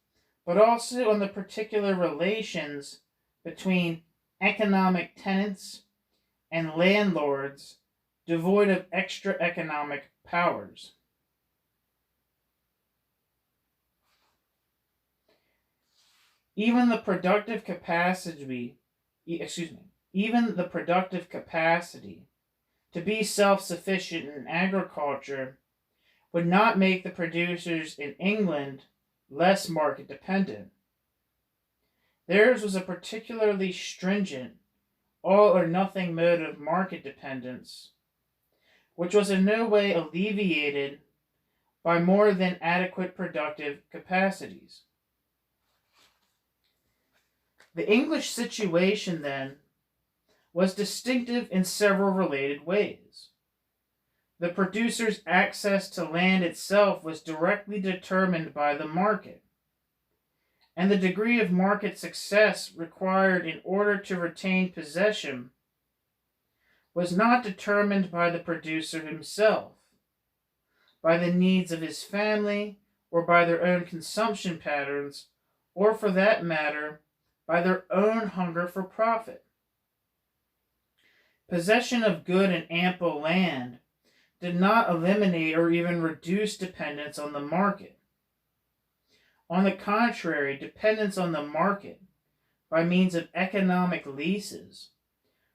but also on the particular relations between economic tenants and landlords devoid of extra economic powers. Even the productive capacity to be self-sufficient in agriculture would not make the producers in England less market dependent. Theirs was a particularly stringent, all or nothing mode of market dependence, which was in no way alleviated by more than adequate productive capacities. The English situation, then, was distinctive in several related ways. The producer's access to land itself was directly determined by the market, and the degree of market success required in order to retain possession was not determined by the producer himself, by the needs of his family, or by their own consumption patterns, or for that matter, by their own hunger for profit. Possession of good and ample land did not eliminate or even reduce dependence on the market. On the contrary, dependence on the market by means of economic leases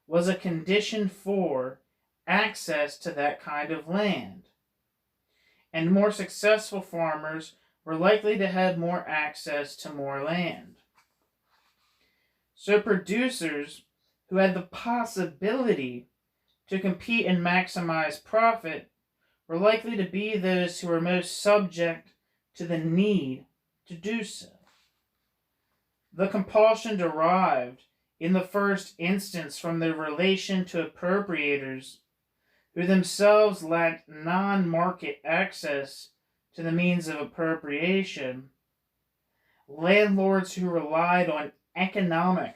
was a condition for access to that kind of land, and more successful farmers were likely to have more access to more land. So producers who had the possibility to compete and maximize profit were likely to be those who were most subject to the need to do so. The compulsion derived in the first instance from their relation to appropriators who themselves lacked non-market access to the means of appropriation, landlords who relied on economic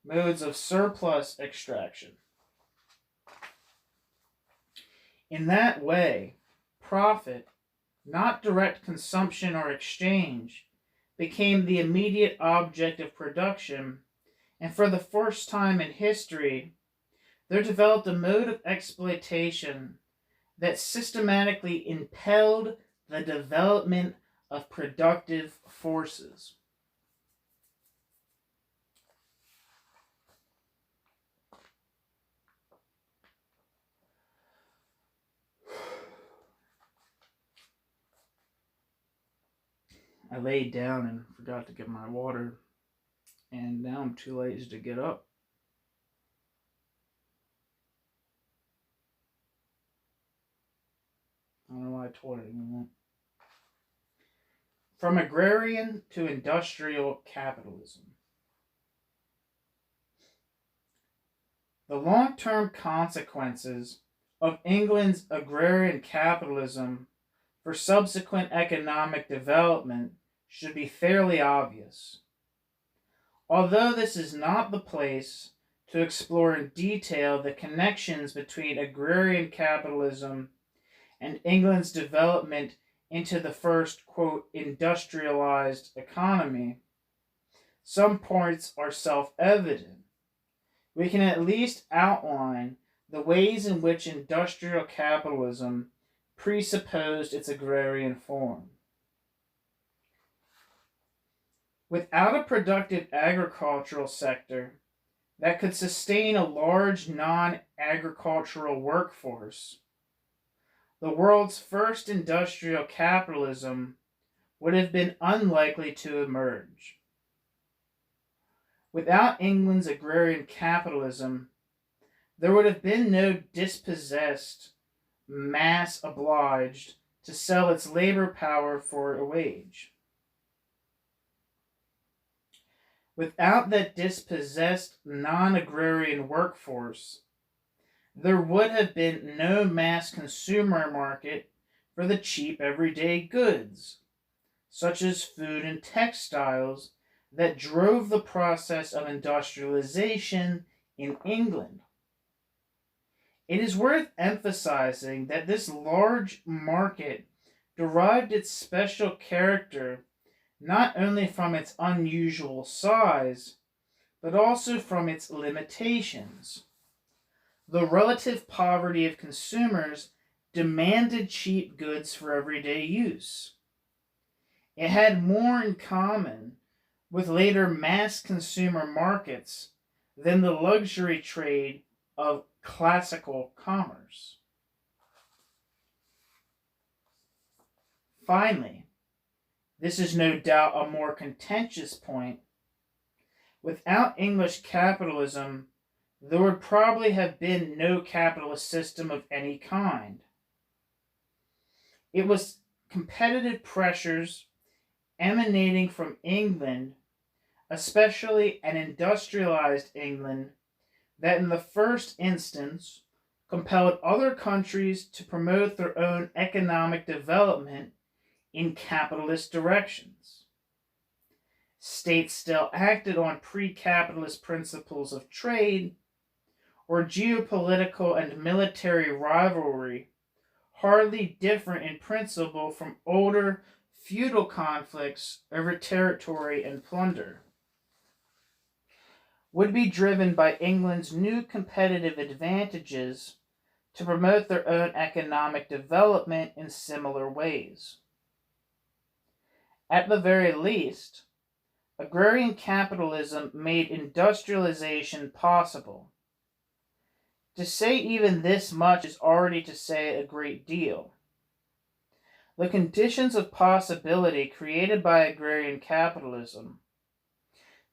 modes of surplus extraction. In that way, profit, not direct consumption or exchange, became the immediate object of production, and for the first time in history, there developed a mode of exploitation that systematically impelled the development of productive forces. I laid down and forgot to get my water, and now I'm too lazy to get up. I don't know why I told anyone. From agrarian to industrial capitalism. The long-term consequences of England's agrarian capitalism for subsequent economic development should be fairly obvious. Although this is not the place to explore in detail the connections between agrarian capitalism and England's development into the first, quote, industrialized economy, some points are self-evident. We can at least outline the ways in which industrial capitalism presupposed its agrarian form. Without a productive agricultural sector that could sustain a large non-agricultural workforce, the world's first industrial capitalism would have been unlikely to emerge. Without England's agrarian capitalism, there would have been no dispossessed mass obliged to sell its labor power for a wage. Without that dispossessed non-agrarian workforce, there would have been no mass consumer market for the cheap everyday goods, such as food and textiles, that drove the process of industrialization in England. It is worth emphasizing that this large market derived its special character not only from its unusual size, but also from its limitations. The relative poverty of consumers demanded cheap goods for everyday use. It had more in common with later mass consumer markets than the luxury trade of classical commerce. Finally, this is no doubt a more contentious point. Without English capitalism, there would probably have been no capitalist system of any kind. It was competitive pressures emanating from England, especially an industrialized England, that in the first instance compelled other countries to promote their own economic development in capitalist directions. States still acted on pre-capitalist principles of trade, or geopolitical and military rivalry, hardly different in principle from older feudal conflicts over territory and plunder, would be driven by England's new competitive advantages to promote their own economic development in similar ways. At the very least, agrarian capitalism made industrialization possible. To say even this much is already to say a great deal. The conditions of possibility created by agrarian capitalism,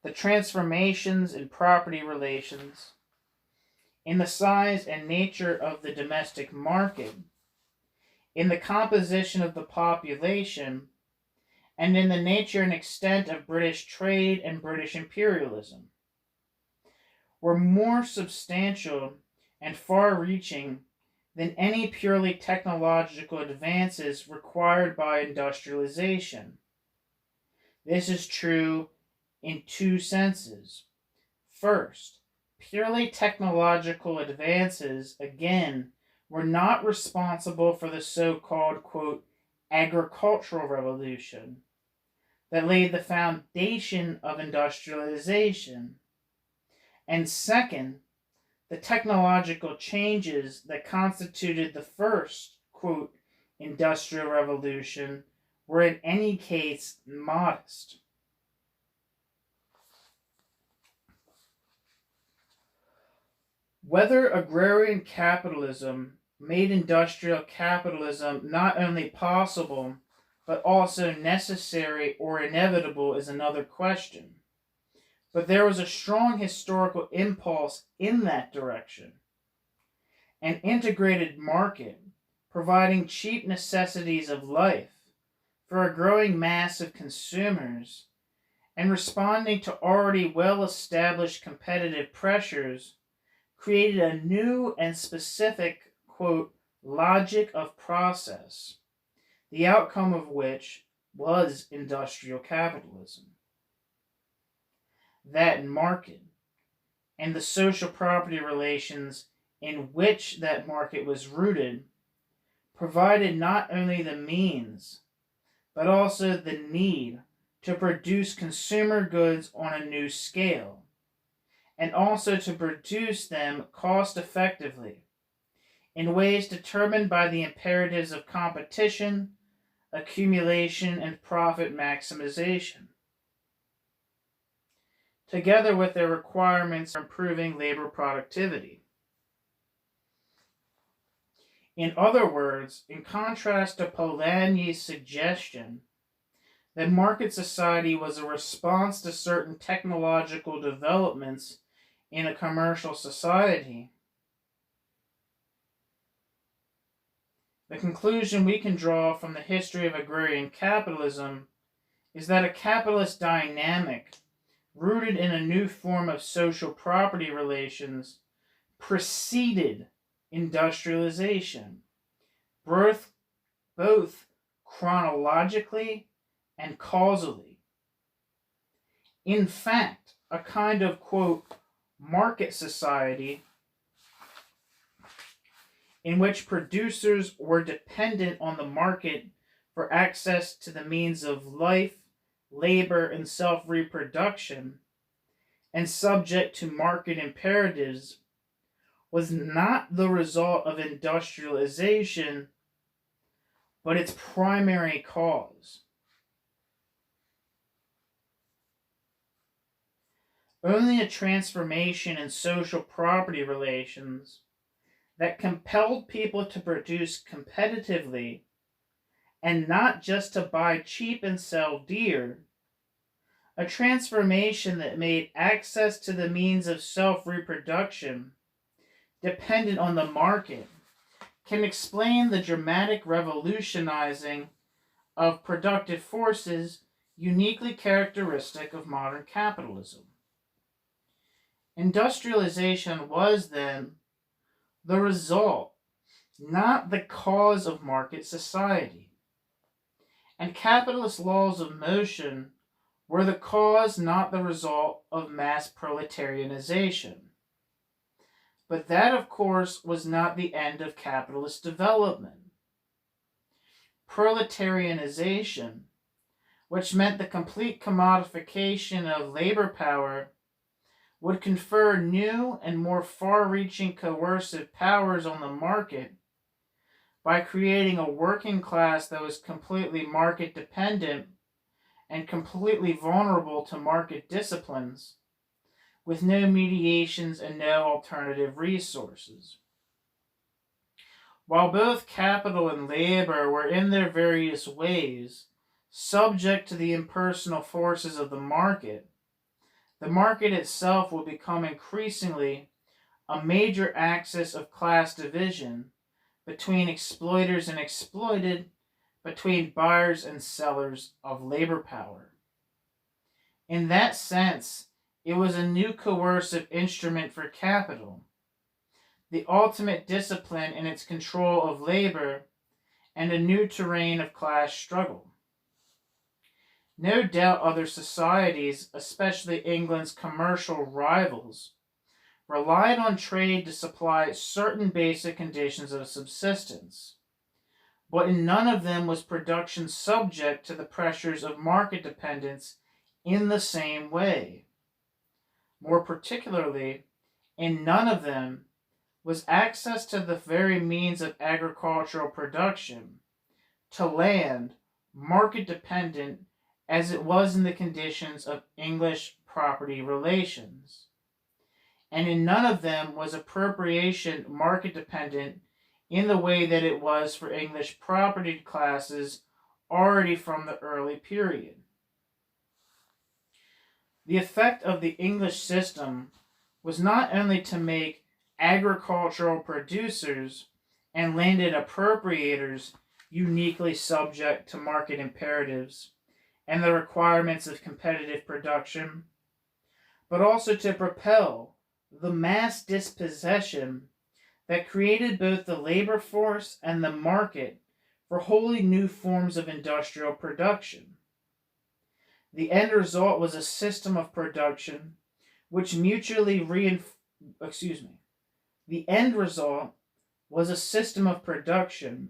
the transformations in property relations, in the size and nature of the domestic market, in the composition of the population, and in the nature and extent of British trade and British imperialism, were more substantial and far-reaching than any purely technological advances required by industrialization. This is true in two senses. First, purely technological advances, again, were not responsible for the so-called, quote, agricultural revolution that laid the foundation of industrialization. And second, the technological changes that constituted the first, quote, industrial revolution were in any case modest. Whether agrarian capitalism made industrial capitalism not only possible, but also necessary or inevitable is another question. But there was a strong historical impulse in that direction. An integrated market, providing cheap necessities of life for a growing mass of consumers, and responding to already well-established competitive pressures, created a new and specific, quote, logic of process, the outcome of which was industrial capitalism. That market, and the social property relations in which that market was rooted, provided not only the means, but also the need to produce consumer goods on a new scale, and also to produce them cost effectively in ways determined by the imperatives of competition, accumulation, and profit maximization, together with their requirements for improving labor productivity. In other words, in contrast to Polanyi's suggestion that market society was a response to certain technological developments in a commercial society, the conclusion we can draw from the history of agrarian capitalism is that a capitalist dynamic rooted in a new form of social property relations preceded industrialization, both chronologically and causally. In fact, a kind of, quote, market society in which producers were dependent on the market for access to the means of life, labor, and self-reproduction, and subject to market imperatives, was not the result of industrialization, but its primary cause. Only a transformation in social property relations that compelled people to produce competitively and not just to buy cheap and sell dear, a transformation that made access to the means of self-reproduction dependent on the market, can explain the dramatic revolutionizing of productive forces uniquely characteristic of modern capitalism. Industrialization was, then, the result, not the cause of market society. And capitalist laws of motion were the cause, not the result, of mass proletarianization. But that, of course, was not the end of capitalist development. Proletarianization, which meant the complete commodification of labor power, would confer new and more far-reaching coercive powers on the market by creating a working class that was completely market-dependent and completely vulnerable to market disciplines, with no mediations and no alternative resources. While both capital and labor were in their various ways subject to the impersonal forces of the market itself will become increasingly a major axis of class division between exploiters and exploited, between buyers and sellers of labor power. In that sense, it was a new coercive instrument for capital, the ultimate discipline in its control of labor, and a new terrain of class struggle. No doubt other societies, especially England's commercial rivals, relied on trade to supply certain basic conditions of subsistence, but in none of them was production subject to the pressures of market dependence in the same way. More particularly, in none of them was access to the very means of agricultural production, to land, market dependent as it was in the conditions of English property relations. And in none of them was appropriation market dependent in the way that it was for English property classes already from the early period. The effect of the English system was not only to make agricultural producers and landed appropriators uniquely subject to market imperatives and the requirements of competitive production, but also to propel the mass dispossession that created both the labor force and the market for wholly new forms of industrial production. The end result was a system of production which mutually The end result was a system of production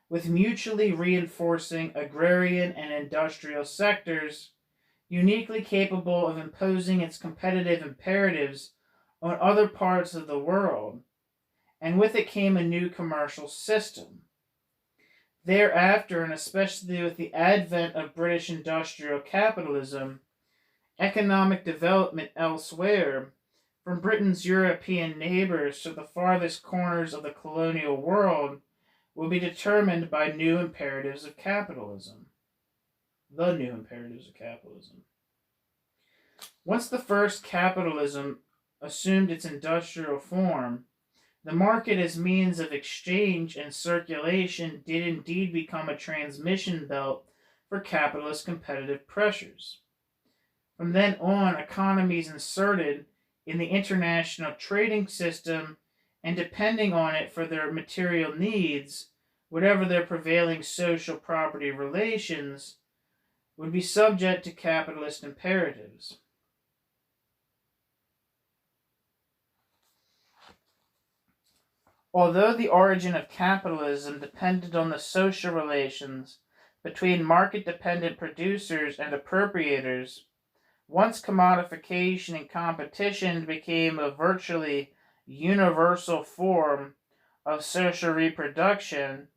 with mutually reinforcing agrarian and industrial sectors, uniquely capable of imposing its competitive imperatives on other parts of the world, and with it came a new commercial system. Thereafter, and especially with the advent of British industrial capitalism, economic development elsewhere, from Britain's European neighbors to the farthest corners of the colonial world, will be determined by new imperatives of capitalism. The new imperatives of capitalism. Once the first capitalism assumed its industrial form, the market as means of exchange and circulation did indeed become a transmission belt for capitalist competitive pressures. From then on, economies inserted in the international trading system and depending on it for their material needs, whatever their prevailing social property relations, would be subject to capitalist imperatives. Although the origin of capitalism depended on the social relations between market-dependent producers and appropriators, once commodification and competition became a virtually universal form of social reproduction,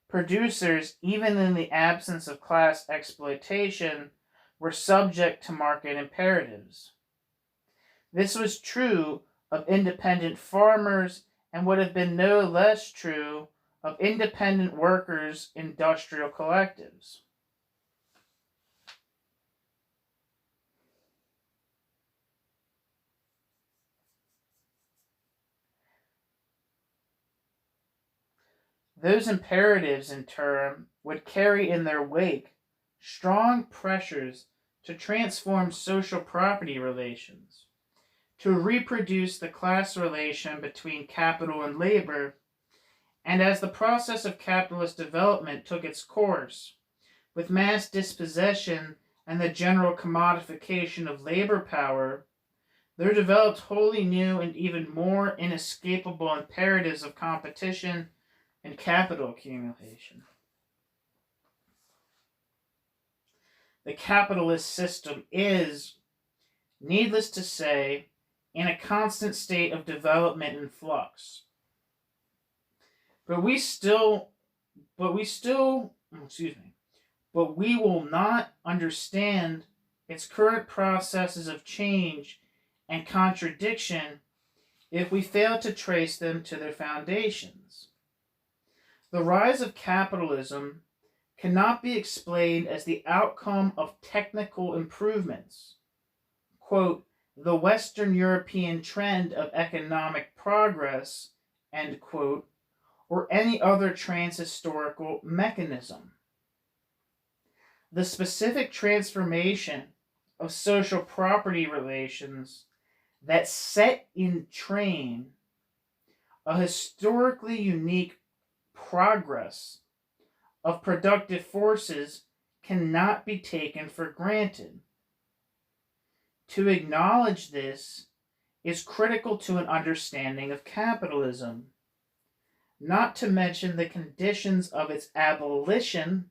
producers, even in the absence of class exploitation, were subject to market imperatives. This was true of independent farmers and would have been no less true of independent workers' industrial collectives. Those imperatives, in turn, would carry in their wake strong pressures to transform social property relations, to reproduce the class relation between capital and labor, and as the process of capitalist development took its course, with mass dispossession and the general commodification of labor power, there developed wholly new and even more inescapable imperatives of competition and capital accumulation. The capitalist system is, needless to say, in a constant state of development and flux. But we will not understand its current processes of change and contradiction if we fail to trace them to their foundations. The rise of capitalism cannot be explained as the outcome of technical improvements. Quote, the Western European trend of economic progress, end quote, or any other transhistorical mechanism. The specific transformation of social property relations that set in train a historically unique progress of productive forces cannot be taken for granted. To acknowledge this is critical to an understanding of capitalism, not to mention the conditions of its abolition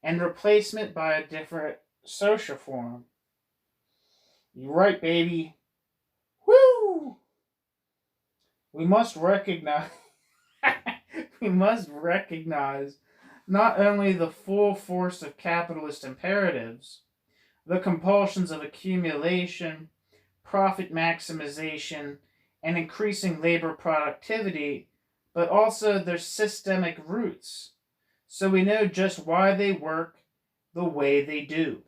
and replacement by a different social form. You're right, baby. Woo! We must recognize not only the full force of capitalist imperatives, the compulsions of accumulation, profit maximization, and increasing labor productivity, but also their systemic roots, so we know just why they work the way they do.